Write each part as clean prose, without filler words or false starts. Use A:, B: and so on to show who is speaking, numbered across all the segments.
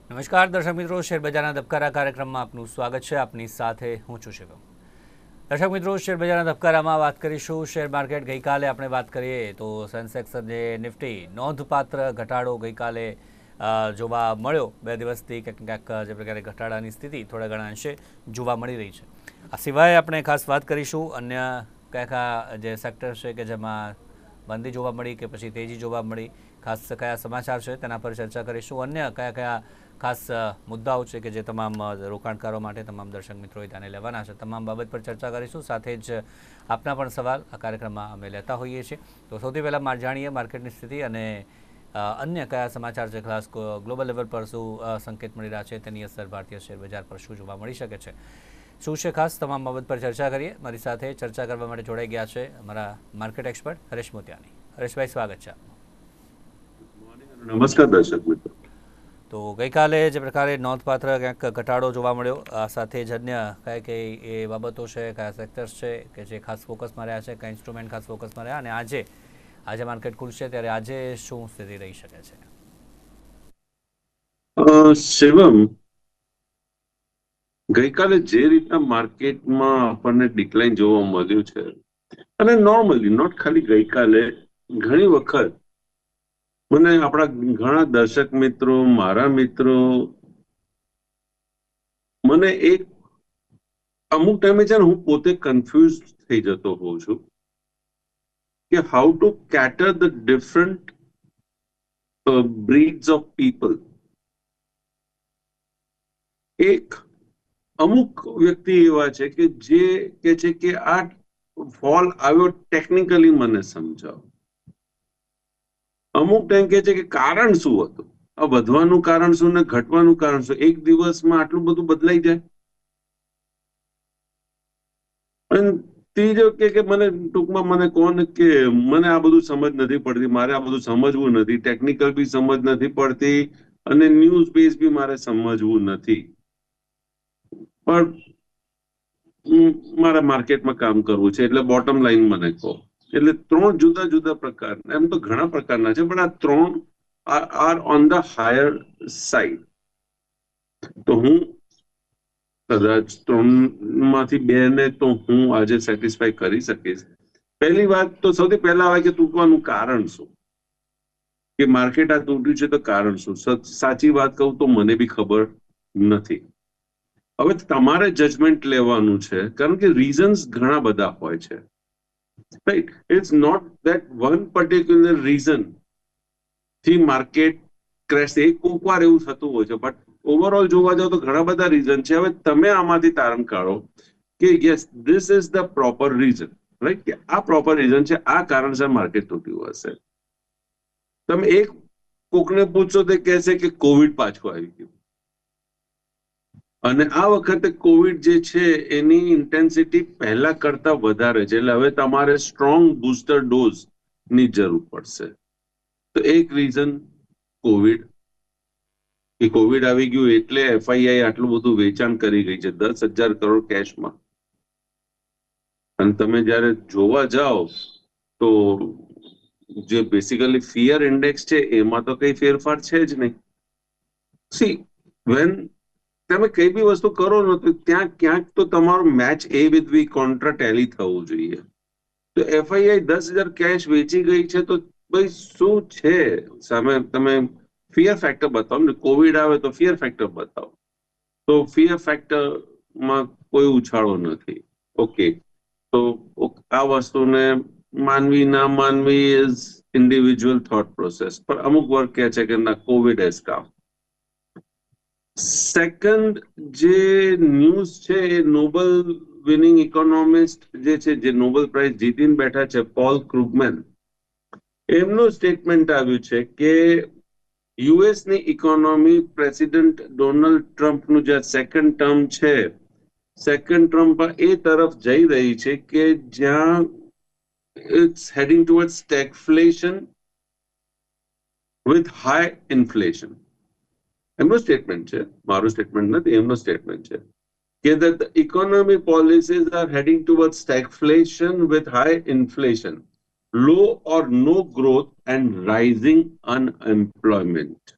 A: નમસ્કાર દર્શક મિત્રો, શેરબજારના ધબકારા કાર્યક્રમમાં આપનું સ્વાગત છે. આપની સાથે હું છું શિવમ. દર્શક મિત્રો, શેરબજારના ધબકારામાં વાત કરીશું. શેર માર્કેટ ગઈકાલે આપણે વાત કરીએ તો સેન્સેક્સ અને નિફ્ટી નોંધપાત્ર ઘટાડો ગઈકાલે જોવા મળ્યો. 2 દિવસથી ક્યાંક જે પ્રકારે ઘટાડાની સ્થિતિ થોડા ઘણા અંશે જોવા મળી રહી છે. આ સિવાય આપણે ખાસ વાત કરીશું અન્ય કયા જે સેક્ટર છે કે જેમાં મંદી જોવા મળી કે પછી તેજી જોવા મળી, ખાસ કયા સમાચાર છે તેના પર ચર્ચા કરીશું. અન્ય કયા કયા ખાસ મુદ્દાઓ છે કે જે તમામ રોકાણકારો માટે, તમામ દર્શક મિત્રોએ ધ્યાને લેવાના છે, તમામ બાબત પર ચર્ચા કરીશું. સાથે જ આપના પણ સવાલ આ કાર્યક્રમમાં અમે લેતા હોઈએ છીએ. તો સૌથી પહેલાં જાણીએ માર્કેટની સ્થિતિ અને અન્ય કયા સમાચાર છે, ખાસ ગ્લોબલ લેવલ પર શું સંકેત મળી રહ્યા છે, તેની અસર ભારતીય શેર બજાર પર શું જોવા મળી શકે છે, શું છે ખાસ તમામ બાબત પર ચર્ચા કરીએ. મારી સાથે ચર્ચા કરવા માટે જોડાઈ ગયા છે અમારા માર્કેટ એક્સપર્ટ હરેશ મોતિયાની. હરેશભાઈ, સ્વાગત છે આપનું.
B: નમસ્કાર દર્શક મિત્રો.
A: તો ગઈકાલે જે પ્રકારે નોંધપાત્ર ક્યાંક ઘટાડો જોવા મળ્યો, આ સાથે જ અન્ય કઈ કઈ એ બાબતો છે, કયા સેક્ટર્સ છે કે જે ખાસ ફોકસમાં રહ્યા છે, કયા ઇન્સ્ટ્રુમેન્ટ ખાસ ફોકસમાં રહ્યા, અને આજે માર્કેટ ખુલશે ત્યારે આજે શું સ્થિતિ રહી શકે છે?
B: શિવમ, ગઈકાલે જે રીતના માર્કેટમાં આપણને ડિક્લાઇન જોવા મળ્યું છે, અને નોર્મલી નોટ ખાલી ગઈકાલે, ઘણી વખત મને આપણા ઘણા દર્શક મિત્રો, મારા મિત્રો, મને એક અમુક ટાઈમે છે ને હું પોતે કન્ફ્યુઝ થઈ જતો હોઉં છું કે how to cater the different breeds of people. એક અમુક વ્યક્તિ એવા છે કે જે કે છે કે આ ફોલ આવ્યો ટેકનિકલી મને સમજાવો. અમુક ટાઈમ કે છે કે કારણ શું હતું, આ વધવાનું કારણ શું ને ઘટવાનું કારણ શું, એક દિવસમાં આટલું બધું બદલાઈ જાય. અને ત્રીજો કે મને ટૂંકમાં મને કોણ કે મને આ બધું સમજ નથી પડતી, મારે આ બધું સમજવું નથી, ટેકનિકલ બી સમજ નથી પડતી અને ન્યૂઝ બેઝ બી મારે સમજવું નથી, પણ મારા માર્કેટમાં કામ કરવું છે એટલે બોટમ લાઈન મને કહો. એટલે 3 જુદા જુદા પ્રકારના, એમ તો ઘણા પ્રકારના છે, પણ આ 3 are on the higher side. તો હું કદાચ 3માંથી 2 ને તો હું આજે સેટિસ્ફાઈ કરી શકીશ. પહેલી વાત તો સૌથી પહેલા આવે કે તૂટવાનું કારણ શું, કે માર્કેટ આ તૂટ્યું છે તો કારણ શું. સાચી વાત કહું તો મને બી ખબર નથી. હવે તમારે જજમેન્ટ લેવાનું છે, કારણ કે રીઝન્સ ઘણા બધા હોય છે, right. It's not that one particular reason થી માર્કેટ ક્રેશ. કોઈક વાર એવું થતું હોય છે, બટ ઓવરઓલ જોવા જાવ તો ઘણા બધા રીઝન છે. હવે તમે આમાંથી તારણ કાઢો કે yes this is the proper reason, right, કે આ પ્રોપર રીઝન છે, આ કારણસર માર્કેટ તૂટ્યું હશે. તમે એક કોકને પૂછશો તો કહેશે કે કોવિડ પાછું આવી ગયું, અને આ વખતે કોવિડ જે છે એની ઇન્ટેન્સિટી પહેલા કરતા વધારે છે, એટલે હવે તમારે સ્ટ્રોંગ બૂસ્ટર ડોઝ ની જરૂર પડશે. તો એક રીઝન કોવિડ, કે કોવિડ આવી ગયું એટલે એફઆઈઆઈ આટલું બધું વેચાણ કરી ગઈ છે, 10,000 કરોડ કેશમાં. અને તમે જયારે જોવા જાઓ તો જે બેસિકલી ફિયર ઇન્ડેક્સ છે એમાં તો કઈ ફેરફાર છે જ નહીં. સી, વેન તમે કઈ બી વસ્તુ કરો ને તો ત્યાં ક્યાંક તો તમારું મેચ એ વિથ બી કોન્ટ્રા ટેલી થવું જોઈએ. તો એફઆઈઆઈ 10,000 કેશ વેચી ગઈ છે તો ભાઈ શું છે સામે, તમે ફિયર ફેક્ટર બતાવો ને. કોવિડ આવે તો ફિયર ફેક્ટર બતાવો, તો ફિયર ફેક્ટરમાં કોઈ ઉછાળો નથી. ઓકે, તો આ વસ્તુને માનવી ના માનવી ઇઝ ઇન્ડિવિજ્યુઅલ થોટ પ્રોસેસ, પણ અમુક વર્ગ કહે છે કે ના, કોવિડ હેઝ કમ. સેકન્ડ જે ન્યૂઝ છે એ નોબલ વિનિંગ ઇકોનોમિસ્ટ જે છે, જે નોબેલ પ્રાઇઝ જીતીને બેઠા છે, પોલ ક્રુગમેન, એમનું સ્ટેટમેન્ટ આવ્યું છે કે યુએસની ઇકોનોમી પ્રેસિડેન્ટ ડોનાલ્ડ ટ્રમ્પનું જે સેકન્ડ ટર્મ છે, સેકન્ડ ટર્મ પર એ તરફ જઈ રહી છે કે જ્યાં it's heading toward stagflation with high inflation. એમનું સ્ટેટમેન્ટ છે, મારું સ્ટેટમેન્ટ નથી, એમનું સ્ટેટમેન્ટ છે કે the economic policies are heading towards stagflation with high inflation, low or no growth and rising unemployment.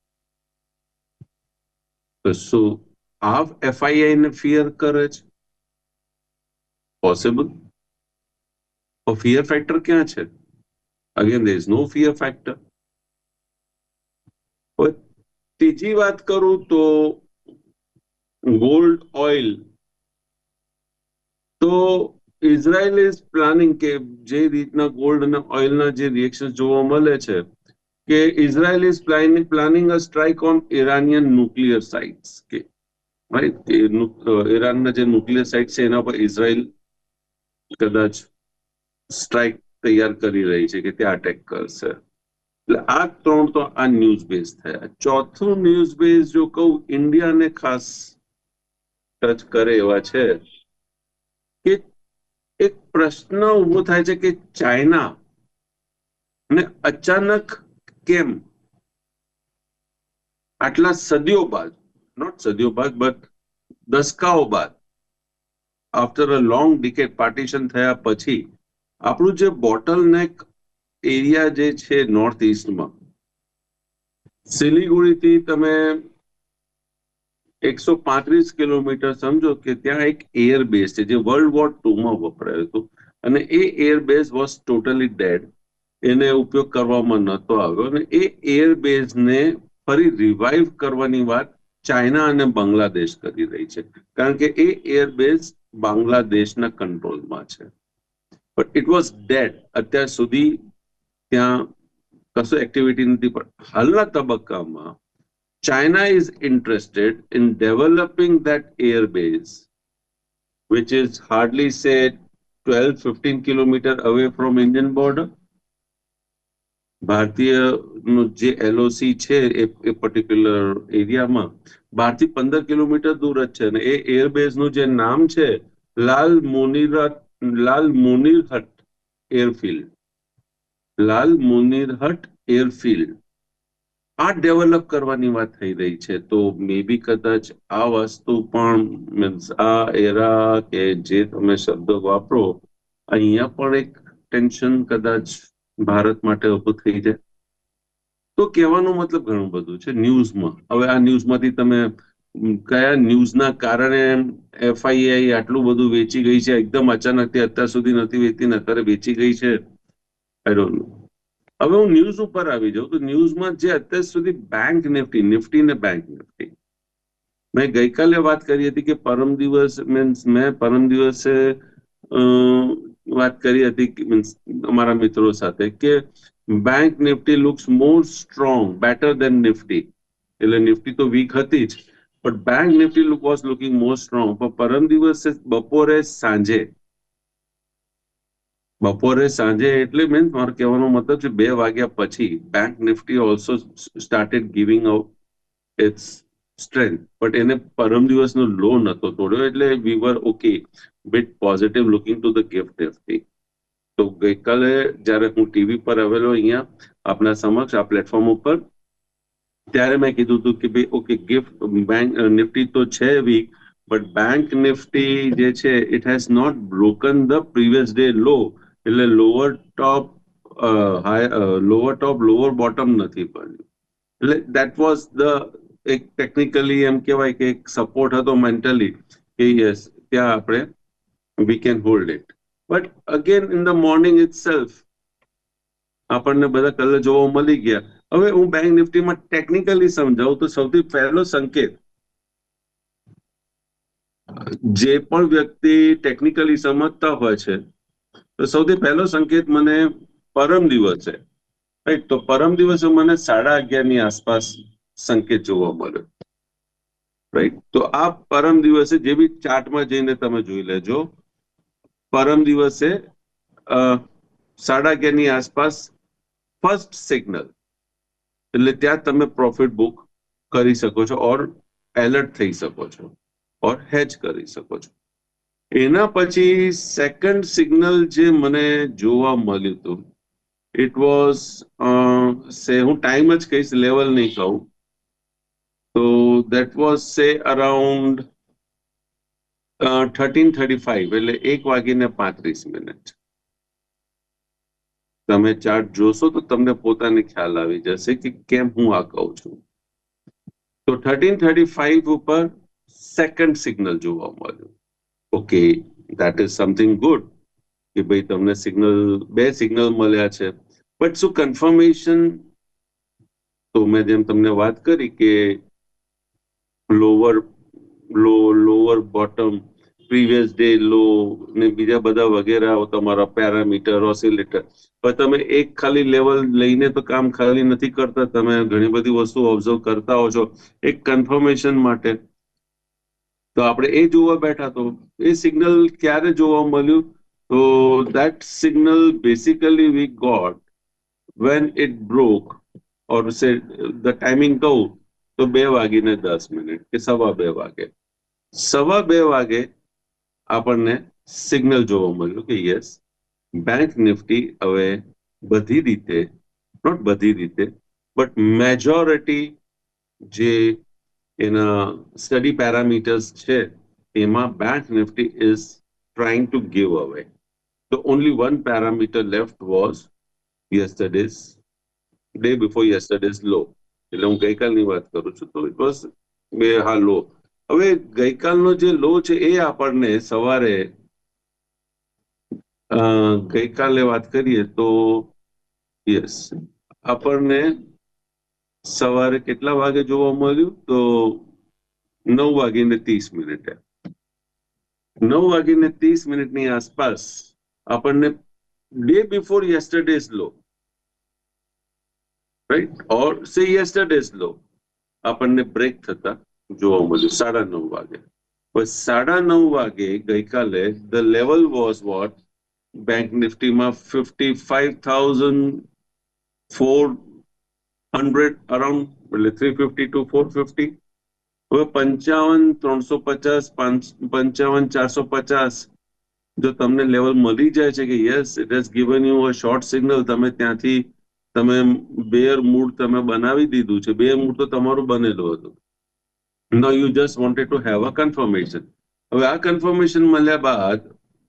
B: તો શું આ એફઆઈઆઈ ને ફિયર કરે છે? પોસિબલ? ફિયર ફેક્ટર ક્યાં છે? Again there is no fear factor. ત્રીજી વાત કરું તો ગોલ્ડ ઓઇલ, તો ઇઝરાયલ ઇઝ પ્લાનિંગ કે જે રીતના ગોલ્ડ અને ઓઇલના જે રિએક્શન જોવા મળે છે કે Israel is planning a strike on Iranian nuclear sites, કે રાઈટ, ઈરાનના જે ન્યુક્લિયર સાઇટ છે એના પર ઇઝરાયલ કદાચ સ્ટ્રાઇક તૈયાર કરી રહી છે કે ત્યાં અટેક કરશે. એટલે આ ત્રણ તો આ ન્યૂઝ બેઝ થયા. ચોથું ન્યૂઝ બેઝ જો કહું ઇન્ડિયાને ખાસ ટચ કરે એવા છે કે એક પ્રશ્ન ઉભો થાય છે કે ચાઇના ને અચાનક કેમ આટલા સદીઓ બાદ, નોટ સદીઓ બાદ બટ દસકાઓ બાદ, after a long decade partition થયા પછી આપણું જે બોટલનેક એરિયા જે છે નોર્થ ઇસ્ટમાં, સિલિગુડીથી તમે 135 કિલોમીટર સમજો કે ત્યાં એક એર બેઝ છે જે વર્લ્ડ વોર 2માં વપરાયું હતું અને એ air base was totally dead. એને ઉપયોગ કરવામાં નતો આવ્યો અને એ એર બેઝને ફરી રિવાઇવ કરવાની વાત ચાઇના અને બાંગ્લાદેશ કરી રહી છે, કારણ કે એ એર બેઝ બાંગ્લાદેશના કંટ્રોલમાં છે. But it was dead. અત્યાર સુધી ત્યાં કશું એક્ટિવિટી નથી. પણ હાલના તબક્કામાં China is interested in developing that air base, which is hardly say 12-15 kilometer away from Indian border. ભારતીયનું જે એલઓસી છે એ પર્ટિક્યુલર એરિયામાં 12 થી 15 કિલોમીટર દૂર જ છે અને એ એરબેઝનું જે નામ છે લાલ મુનીરહટ એરફિલ્ડ, લાલ મુનીરહટ એરફિલ્ડ આ ડેવલપ કરવાની વાત થઈ રહી છે. તો મે બી કદાચ આ વસ્તુ પણ મીન્સ આ એરા કે જે તમે શબ્દો વાપરો અહીંયા પણ એક ટેન્શન કદાચ ભારત માટે ઊભું થઈ જાય. તો કહેવાનો મતલબ ઘણું બધું છે ન્યૂઝમાં. હવે આ ન્યૂઝમાંથી તમે કયા ન્યૂઝના કારણે એફઆઈઆઈ આટલું બધું વેચી ગઈ છે, એકદમ અચાનકથી અત્યાર સુધી નથી વેચતી ને અત્યારે વેચી ગઈ છે, આઈ ડોન્ટ નો. હવે હું ન્યૂઝ ઉપર આવી જાઉં તો ન્યૂઝમાં જે અત્યાર સુધી બેંક નિફ્ટી ને બેંક નિફ્ટી, મેં ગઈકાલે વાત કરી હતી કે પરમ દિવસ મીન્સ મેં પરમ દિવસે વાત કરી હતી મીન્સ અમારા મિત્રો સાથે કે બેંક નિફ્ટી લુક્સ મોર સ્ટ્રોંગ બેટર દેન નિફ્ટી. એટલે નિફ્ટી તો વીક હતી જ but bank Nifty was looking more strong. પણ પરમ દિવસે બપોરે સાંજે એટલે મીન્સ મારો કહેવાનો મતલબ છે 2 વાગ્યા પછી bank Nifty also started giving out its strength. But એને પરમ દિવસનો લો નતો તોડ્યો એટલે we were okay bit positive looking to the GIFT Nifty. તો ગઈકાલે જ્યારે હું ટીવી પર આવેલો અહીંયા આપના સમક્ષ આ પ્લેટફોર્મ ઉપર, ત્યારે મેં કીધું હતું કે ભાઈ ઓકે ગિફ્ટ બેંક નિફ્ટી તો છે વીક બટ બેંક નિફ્ટી જે છે it has not broken the previous day low. એટલે લોઅર ટોપ લોઅર બોટમ નથી બન્યું. એટલે દેટ વોઝ ધ એક ટેકનિકલી એમ કહેવાય કે એક સપોર્ટ હતો મેન્ટલી કે યસ ત્યાં આપણે we can hold it. But again in the morning itself આપણને બધા કલર જોવા મળી ગયા. હવે હું બેંક નિફ્ટીમાં ટેકનિકલી સમજાવું તો સૌથી પહેલો સંકેત, જે પણ વ્યક્તિ ટેકનિકલી સમજતા હોય છે તો સૌથી પહેલો સંકેત મને પરમ દિવસે, રાઈટ, તો પરમ દિવસે મને 11:30 ની આસપાસ સંકેત જોવા મળ્યો, રાઈટ. તો આ પરમ દિવસે જે બી ચાર્ટમાં જઈને તમે જોઈ લેજો, પરમ દિવસે 11:30 ની આસપાસ ફર્સ્ટ સિગ્નલ, એટલે ત્યાં તમે પ્રોફિટ બુક કરી શકો છો ઓર એલર્ટ થઈ શકો છો ઓર હેજ કરી શકો છો. એના પછી સેકન્ડ સિગ્નલ જે મને જોવા મળ્યું હતું ઇટ વોઝ હું ટાઈમ જ કહીશ, લેવલ નહીં કહું, તો દેટ વોઝ સે અરાઉન્ડ 13:35 એટલે 1:35. તમે ચાર્ટ જોશો તો તમને પોતાને ખ્યાલ આવી જશે કે કેમ હું આ કહું છું. તો 1335 ઉપર સેકન્ડ સિગ્નલ જોવા મળ્યું. Okay, that is something good કે ભાઈ તમને બે સિગ્નલ મળ્યા છે. બટ શું કન્ફર્મેશન, તો મેં જેમ તમને વાત કરી કે lower lower bottom, previous day low ને બીજા બધા વગેરે તમારા પેરામીટર, ઓસિલેટર, પણ તમે એક ખાલી લેવલ લઈને તો કામ ખાલી નથી કરતા. તમે ઘણી બધી વસ્તુ ઓબ્ઝર્વ કરતા હો છો એક કન્ફર્મેશન માટે. તો આપણે એ જોવા બેઠા, તો એ સિગ્નલ ક્યારે જોવા મળ્યું? તો that signal basically we got when it broke, or say the timing કહું તો 2:10 કે 2:15 2:15 આપણને સિગ્નલ જોવા મળ્યું કે યસ, બેંક નિફ્ટી હવે બધી રીતે, નોટ બધી રીતે, બટ મેજોરિટી જે એના સ્ટડી પેરામીટર્સ છે એમાં bank Nifty is trying to give અવે. The only one parameter left was yesterday's, day before yesterday's low. એટલે હું ગઈકાલની વાત કરું છું, તો ઇટ વોઝ હા લો. હવે ગઈકાલનો જે લો છે એ આપણને સવારે ગઈકાલે વાત કરીએ તો યસ, આપણને સવારે કેટલા વાગે જોવા મળ્યું? તો 9:30. 9:30 આસપાસ આપણને ડે બિફોર યસ્ટરડેઝ લો, રાઈટ, ઓર સે યસ્ટરડેઝ લો, આપણને બ્રેક થતા જોવા મળ્યું 9:30 વાગે. બસ 9:30 વાગે ગઈકાલે the level was what? Bank નિફ્ટીમાં 55,400 અરાઉન્ડ, એટલે 350 to 450. હવે 55,350, 55,450 જો તમને લેવલ મળી જાય છે કે yes it has given you a short signal, તમે ત્યાંથી તમે બેર મૂડ તમે બનાવી દીધું છે. બેર મૂડ તો તમારું બનેલું હતું. Now you just wanted to have a confirmation. હવે આ કન્ફર્મેશન મળ્યા બાદ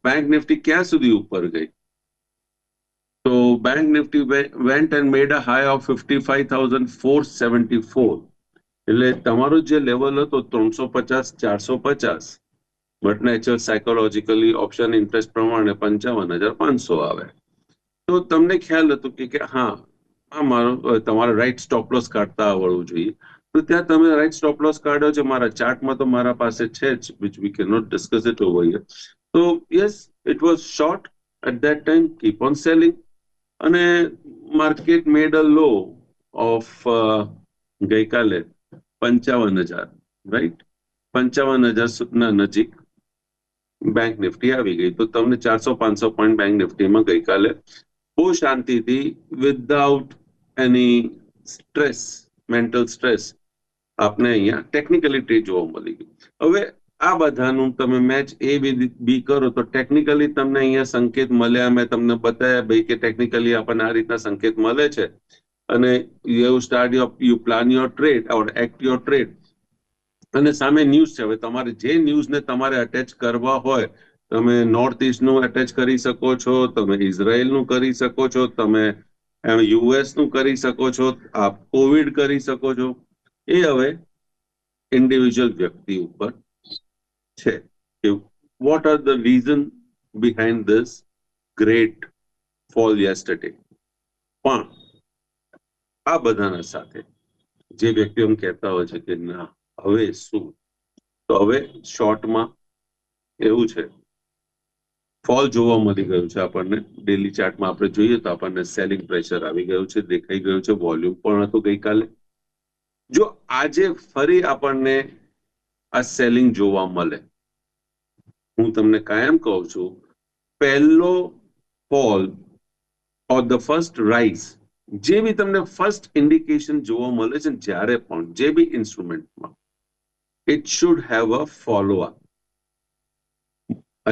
B: બેંક નિફ્ટી ક્યાં સુધી ઉપર ગઈ? તો bank Nifty went and made a high of 55,474. એટલે તમારો જે લેવલ હતો 350-450, but nature psychologically option interest પ્રમાણે 55,500 આવે. તો તમને ખ્યાલ હતો કે હા, આ મારો તમારે રાઈટ સ્ટોપ લોસ કાઢતા આવડવું જોઈએ. તો ત્યાં તમે રાઈટ સ્ટોપ લોસ કાઢ્યો છે. મારા ચાર્ટમાં તો મારા પાસે છે જ, which we cannot discuss it over here. તો yes, it was short at that time, keep on selling, અને market made a low of ગઈકાલે 55,000, રાઈટ, 55,000 ના નજીક બેંક નિફ્ટી આવી ગઈ. તો તમને 400-500 પોઈન્ટ બેંક નિફ્ટીમાં ગઈકાલે બહુ શાંતિથી, વિધાઉટ એની સ્ટ્રેસ, મેન્ટલ સ્ટ્રેસ, આપને અહીંયા ટેકનિકલી ટ્રેડ જોવા મળી ગયું. હવે આ બધાનું તમે મેચ એ બી કરો તો ટેકનિકલી તમને અહીંયા સંકેત મળ્યા. મેં તમને બતાવ્યા ભાઈ કે ટેકનિકલી આપણને આ રીતના સંકેત મળે છે, અને you start you plan your trade or act your trade. અને સામે ન્યૂઝ છે. હવે તમારે જે ન્યૂઝને તમારે અટેચ કરવા હોય, તમે નોર્થ ઇસ્ટનું અટેચ કરી શકો છો, તમે ઇઝરાયલનું કરી શકો છો, તમે યુએસનું કરી શકો છો, આપ કોવિડ કરી શકો છો. એ હવે ઇન્ડિવિજ્યુઅલ વ્યક્તિ ઉપર છે કે what are the reason behind this great fall yesterday. પણ આ બધાના સાથે જે વ્યક્તિઓ એમ કહેતા હોય છે કે ના હવે શું, તો હવે શોર્ટમાં એવું છે, ફોલ જોવા મળી ગયું છે આપણને. ડેલી ચાર્ટમાં આપણે જોઈએ તો આપણને સેલિંગ પ્રેશર આવી ગયું છે, દેખાઈ ગયું છે. વોલ્યુમ પણ હતું ગઈકાલે. જો આજે ફરી આપણને આ સેલિંગ જોવા મળે, હું તમને કાયમ કહું છું, પહેલો fall or the first rise, જે બી તમને ફર્સ્ટ ઇન્ડિકેશન જોવા મળે છે જ્યારે પણ જે બી ઇન્સ્ટ્રુમેન્ટમાં, it should have a follow up.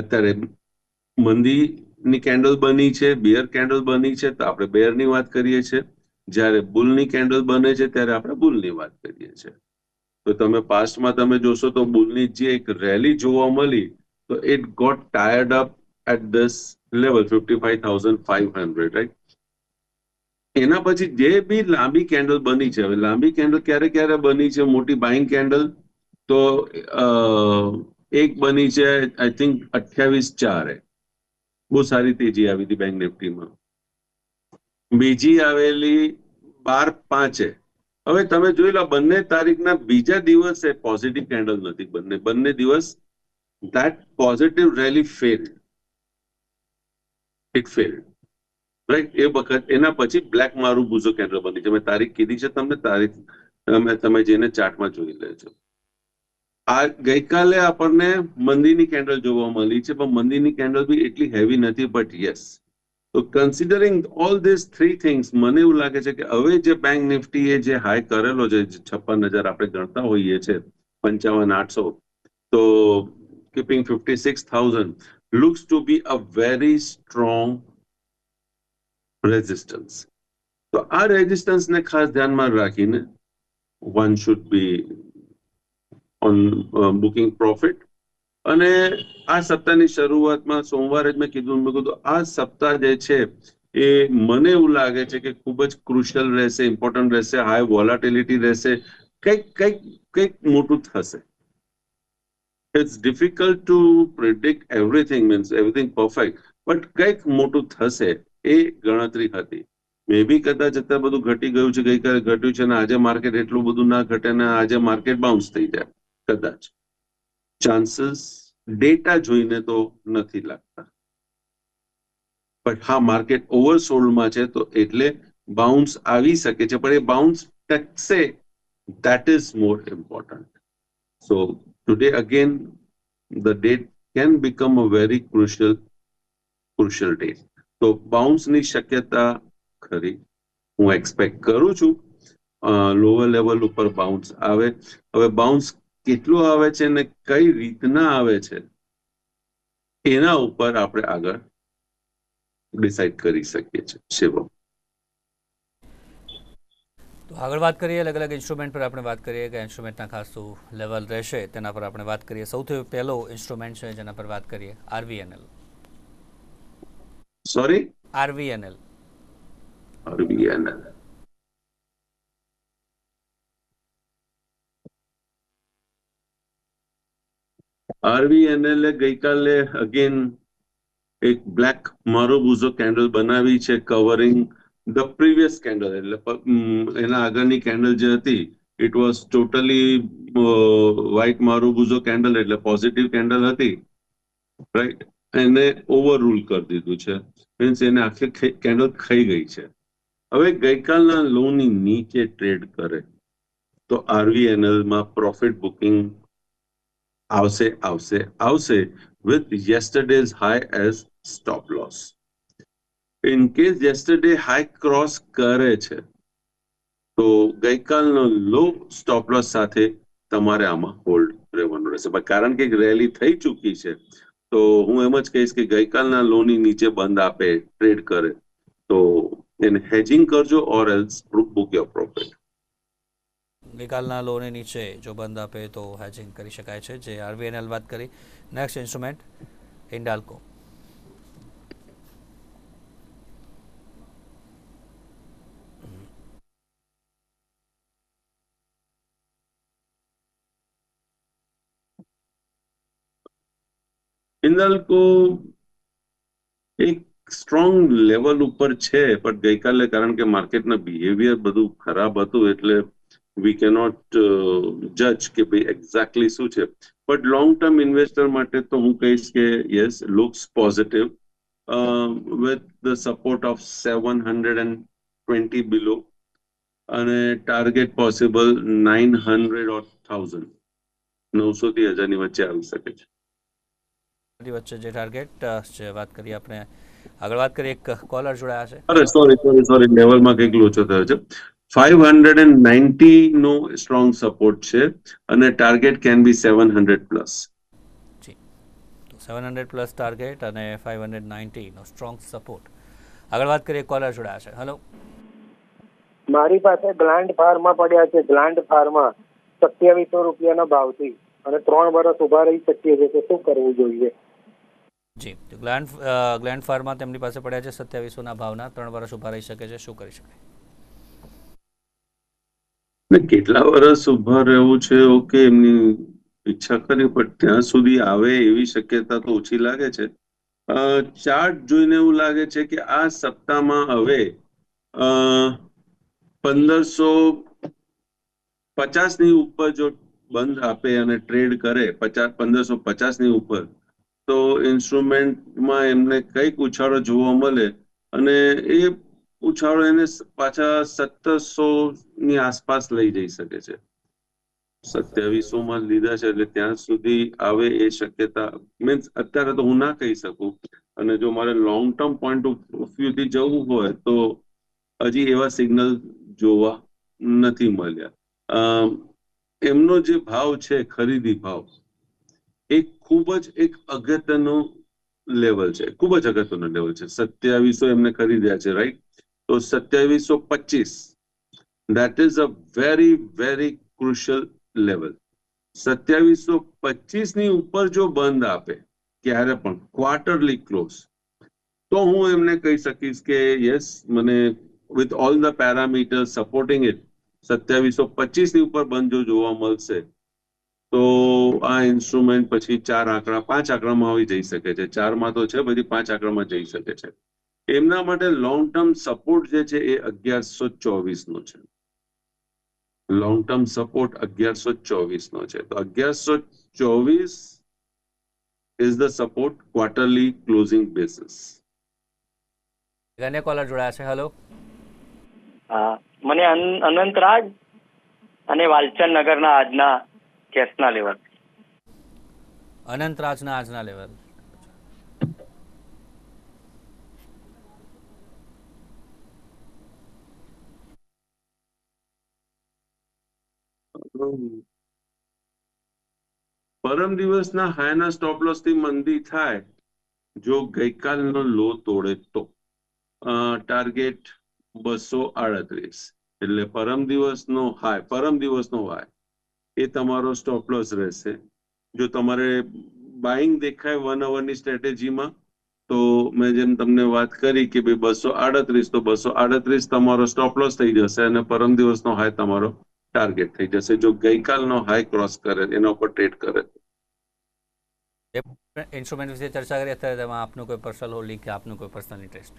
B: અત્યારે મંદીની કેન્ડલ બની છે, બેર કેન્ડલ બની છે, તો આપણે બેરની વાત કરીએ છીએ. જ્યારે બુલની કેન્ડલ બને છે ત્યારે આપણે બુલની વાત કરીએ છીએ. તો તમે પાસ્ટમાં તમે જોશો તો બુલની જે એક રેલી જોવા મળી, તો it got tired up at this level 55,500, right. એના પછી જે બી લાંબી કેન્ડલ બની છે, હવે લાંબી કેન્ડલ ક્યારે ક્યારે બની છે, મોટી બાઇંગ કેન્ડલ તો એક બની છે આઈ થિંક 28/4, બહુ સારી તેજી આવી હતી બેંક નિફ્ટીમાં. બીજી આવેલી 12/5. હવે તમે જોઈ લો બંને તારીખના બીજા દિવસે પોઝિટિવ કેન્ડલ નથી, બંને દિવસ that positive rally failed. It failed. Right, એ વખત એના પછી બ્લેક મારુબુઝો કેન્ડલ બની છે. મેં તારીખ કીધી છે તમને, તારીખ તમે જઈને ચાર્ટમાં જોઈ લેજો. આ ગઈકાલે આપણને મંદીની કેન્ડલ જોવા મળી છે, પણ મંદીની કેન્ડલ બી એટલી હેવી નથી. બટ યસ, તો considering all this three things, મને એવું લાગે છે કે હવે જે બેંક નિફ્ટીએ જે હાઈ કરેલો છે, 56,000 આપણે ગણતા હોઈએ છીએ, 55,800, તો keeping 56,000 looks to be a very strong resistance. તો આ રેઝિસ્ટન્સને ખાસ ધ્યાનમાં રાખીને one should be on booking profit. અને આ સપ્તાહની શરૂઆતમાં સોમવારે જ મેં કીધું આ સપ્તાહ જે છે એ મને એવું લાગે છે કે ખૂબ જ ક્રુશિયલ રહેશે, ઇમ્પોર્ટન્ટ રહેશે, હાઈ વોલાટિલિટી રહેશે, કંઈક મોટું થશે. It's difficult to predict everything, means everything perfect, but કંઈક મોટું થશે એ ગણતરી હતી. મે બી કદાચ અત્યારે બધું ઘટી ગયું છે, ગઈકાલે ઘટ્યું છે, અને આજે માર્કેટ એટલું બધું ના ઘટે ને આજે માર્કેટ બાઉન્સ થઈ જાય, કદાચ ચાન્સીસ ડેટા જોઈને તો નથી લાગતા. પણ હા, માર્કેટ ઓવરસોલ્ડમાં છે, તો એટલે બાઉન્સ આવી શકે છે, પણ એ bounce ટકશે, that is more important. So today again the date can become a very crucial date. તો બાઉન્સની શક્યતા ખરી હું એક્સપેક્ટ કરું છું. લોઅર લેવલ ઉપર બાઉન્સ આવે. હવે બાઉન્સ કેટલું આવે છે ને કઈ રીતના આવે છે એના ઉપર આપણે આગળ ડિસાઇડ કરી શકીએ છીએ. શિવમ,
A: તો આગળ વાત કરીએ અલગ અલગ ઇન્સ્ટ્રુમેન્ટ પર. આપણે વાત કરીએ કે ઇન્સ્ટ્રુમેન્ટના ખાસ શું લેવલ રહેશે તેના પર આપણે વાત કરીએ. સૌથી પહેલો ઇન્સ્ટ્રુમેન્ટ છે જેના પર વાત કરીએ, RVNL.
B: Sorry,
A: RVNL.
B: RBNL. RVNL ગઈકાલે અગેન એક બ્લેક મારુબુઝો કેન્ડલ બનાવી છે, કવરિંગ ધ પ્રીવિયસ કેન્ડલ. એટલે એના આગળની કેન્ડલ જે હતી ઇટ વોઝ ટોટલી વ્હાઇટ મારુબુઝો કેન્ડલ, એટલે પોઝિટિવ કેન્ડલ હતી, રાઈટ. એને ઓવરરૂલ કરી દીધું છે, મીન્સ એને આખી કેન્ડલ ખાઈ ગઈ છે. હવે ગઈકાલના લોની નીચે ટ્રેડ કરે તો આરવીએનએલમાં પ્રોફિટ બુકિંગ આવશે with yesterday's high as stop loss. In case yesterday high cross કરે છે તો ગઈકાલનો લો સ્ટોપ લોસ સાથે તમારે આમાં હોલ્ડ રહેવાનું રહેશે. કારણ કે રેલી થઈ ચૂકી છે, તો હું એમ જ કહીશ કે ગઈકાલના લોની નીચે બંધ આપે, ટ્રેડ કરે, તો એને હેજિંગ કરજો or else book your profit.
A: ગઈકાલના લોની નીચે જો બંધ આપે તો હેજિંગ કરી શકાય છે. જે આરવીએનએલ વાત કરી. Next instrument, Hindalco.
B: હિન્દાલ્કો એક સ્ટ્રોંગ લેવલ ઉપર છે, પણ ગઈકાલે કારણ કે માર્કેટના બિહેવિયર બધું ખરાબ હતું એટલે વી કેનોટ જજ કે ભાઈ એક્ઝેક્ટલી શું છે. બટ લોંગ ટર્મ ઇન્વેસ્ટર માટે તો હું કહીશ કે yes, looks positive with the support of 720 બિલો અને ટાર્ગેટ પોસિબલ 900 ઓર 1000, 900 થી 1000 ની વચ્ચે આવી શકે છે.
A: વચ્ચે જે ટાર્ગેટ જે વાત કરીએ આપણે, આગળ વાત કરીએ. એક કોલર જોડાયા છે.
B: અરે સોરી, લેવલમાં કંઈક લોચો થયો છે. 590 નો સ્ટ્રોંગ સપોર્ટ છે અને ટાર્ગેટ કેન બી 700 પ્લસ.
A: જી, તો 700 પ્લસ ટાર્ગેટ અને 590 નો સ્ટ્રોંગ સપોર્ટ. આગળ વાત કરીએ. કોલર જોડાયા છે. હેલો.
C: મારી પાસે ગ્લાન્ડ ફાર્મા પડ્યા છે. ગ્લાન્ડ ફાર્મા 2700 રૂપિયાના ભાવથી, અને 3 વર્ષ ઉભા રહી શકીએ છીએ, તો શું કરવું જોઈએ?
A: જી, તો ગ્લેન્ડ ફાર્મા તેમની પાસે પડ્યા છે 2700ના ભાવના, 3 વર્ષ ઊભા રહી શકે છે, શું કરી શકાય?
B: ને કેટલા વર્ષ ઉભા રહેવું છે ઓકે એમની ઈચ્છા કરી, પણ ત્યાં સુધી આવે એવી શક્યતા તો ઓછી લાગે છે. ચાર્ટ જોઈને એવું લાગે છે કે આ સપ્તાહમાં હવે 1550ની ઉપર જો બંધ આપે અને ટ્રેડ કરે 1550ની ઉપર, તો ઇન્સ્ટ્રુમેન્ટમાં એમને કંઈક ઉછાળો જોવા મળે અને એ ઉછાળો એને પાછા 1700ની આસપાસ લઈ જઈ શકે છે. 2700માં લીધા છે એટલે ત્યાં સુધી આવે એ શક્યતા મીન્સ અત્યારે તો હું ના કહી શકું. અને જો મારે લોંગ ટર્મ પોઈન્ટ ઓફ વ્યૂથી જવું હોય તો હજી એવા સિગ્નલ જોવા નથી મળ્યા. એમનો જે ભાવ છે ખરીદી ભાવ, એ ખૂબ જ એક અગત્યનો લેવલ છે, ખૂબ જ અગત્યનો લેવલ છે. 2700 એમને ખરીદ્યા છે, રાઈટ? તો 2725 that is a very very crucial level. 2725ની ઉપર જો બંધ આપે ક્યારે પણ ક્વાર્ટરલી ક્લોઝ, તો હું એમને કહી શકીશ કે યસ, મને with all the parameters supporting it 2725ની ઉપર બંધ જો જોવા મળશે તો આ ઇન્સ્ટ્રુમેન્ટ પછી 4 આંકડા 5 આંકડામાં આવી જઈ શકે છે. 4માં તો છે, પછી 5 આંકડામાં જઈ શકે છે. એમના માટે લોંગ ટર્મ સપોર્ટ જે છે એ 1124નો છે. લોંગ ટર્મ સપોર્ટ 1124નો છે. તો 1124 is the support quarterly closing basis.
A: અન્ય કોલર જોડાયા છે. હેલો.
D: હા, મને અનંતરાજ અને વાલચંદ નગરના આજના કેસના લેવલ.
A: અનંતરાજના આજના લેવલ.
B: પરમ દિવસના હાઈના સ્ટોપ લોસ થી મંદી થાય જો ગઈકાલનો લો તોડે તો ટાર્ગેટ 238, એટલે પરમ દિવસનો હાઈ એ તમારો સ્ટોપ લોસ રહેશે. જો તમારે બાઇંગ દેખાય 1 અવરની સ્ટ્રેટેજીમાં, તો મેં જેમ તમને વાત કરી કે ભાઈ 238, તો 238 તમારો સ્ટોપ લોસ થઈ જશે અને પરમ દિવસનો હાઈ તમારો ટાર્ગેટ થઈ જશે જો ગઈકાલનો હાઈ ક્રોસ કરે, એના ઉપર ટ્રેડ કરે.
A: ઇન્સ્ટ્રુમેન્ટ વિશે ચર્ચા કરી, અત્યારે તેમાં આપનું કોઈ પર્સનલ હોલ્ડિંગ કે આપનું કોઈ પર્સનલ ઇન્ટરેસ્ટ?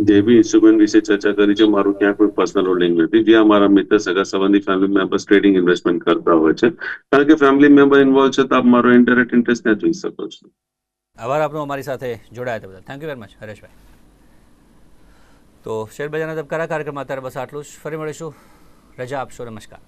B: જે બી ઇન્સ્ટ્રુમેન્ટ વિશે ચર્ચા કરી છે, મારું ક્યાં કોઈ પર્સનલ હોલ્ડિંગ નથી. જ્યાં મારા મિત્ર, સગા સંબંધી, ફેમિલી મેમ્બર્સ ટ્રેડિંગ ઇન્વેસ્ટમેન્ટ કરતા હોય છે, કારણ કે ફેમિલી મેમ્બર ઇન્વોલ્વ છે, તો આપ મારો ઇન્ડાયરેક્ટ ઇન્ટરેસ્ટ ત્યાં જોઈ શકો છો.
A: આભાર આપનો અમારી સાથે જોડાયા તે બદલ. Thank you very much Hareshbhai. તો શેર બજારના ધબકારા કાર્યક્રમમાં અત્યારે બસ આટલું જ. ફરી મળીશું. રજા આપશો. નમસ્કાર.